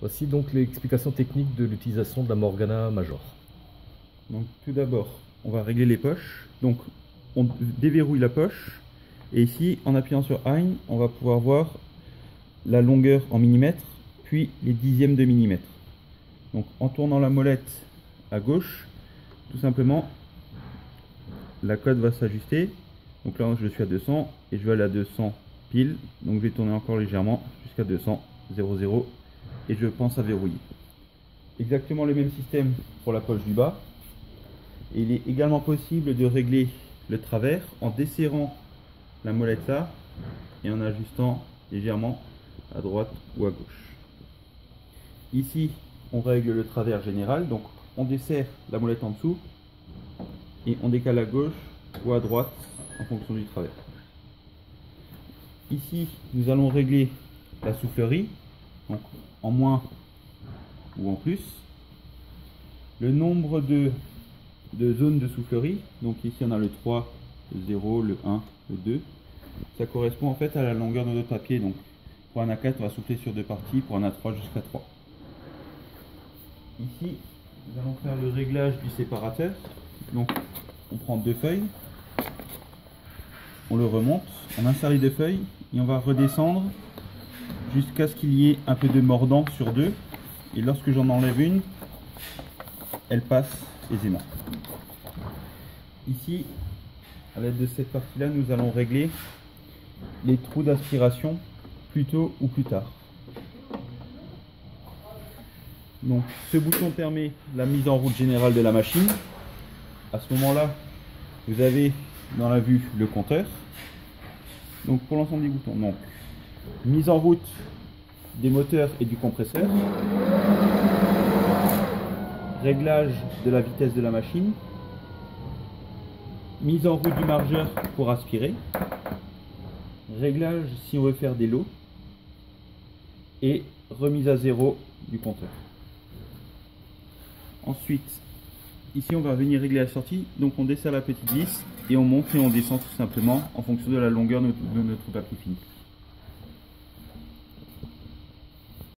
Voici donc l'explication technique de l'utilisation de la Morgana Major. Donc tout d'abord, on va régler les poches. Donc on déverrouille la poche et ici, en appuyant sur Ein, on va pouvoir voir la longueur en millimètres, puis les dixièmes de millimètre. Donc en tournant la molette à gauche, tout simplement, la cote va s'ajuster. Donc là, je suis à 200 et je vais aller à 200 pile. Donc je vais tourner encore légèrement jusqu'à 200, 0,0 et je pense à verrouiller. Exactement le même système pour la poche du bas. Et il est également possible de régler le travers en desserrant la molette là et en ajustant légèrement à droite ou à gauche. Ici, on règle le travers général, donc on desserre la molette en dessous et on décale à gauche ou à droite en fonction du travers. Ici, nous allons régler la soufflerie, donc en moins ou en plus. Le nombre de zones de soufflerie, donc ici on a le 3, le 0, le 1, le 2. Ça correspond en fait à la longueur de notre papier. Donc pour un A4, on va souffler sur 2 parties, pour un A3 jusqu'à 3. Ici, nous allons faire le réglage du séparateur. Donc on prend 2 feuilles, on le remonte, on insère les 2 feuilles et on va redescendre jusqu'à ce qu'il y ait un peu de mordant sur 2. Et lorsque j'en enlève une, elle passe aisément. Ici, à l'aide de cette partie-là, nous allons régler les trous d'aspiration plus tôt ou plus tard. Donc, ce bouton permet la mise en route générale de la machine. À ce moment-là, vous avez dans la vue le compteur. Donc, pour l'ensemble des boutons, donc, mise en route des moteurs et du compresseur, réglage de la vitesse de la machine, mise en route du margeur pour aspirer, réglage si on veut faire des lots et remise à zéro du compteur. Ensuite, ici on va venir régler la sortie, donc on desserre la petite vis et on monte et on descend tout simplement en fonction de la longueur de notre papier fini.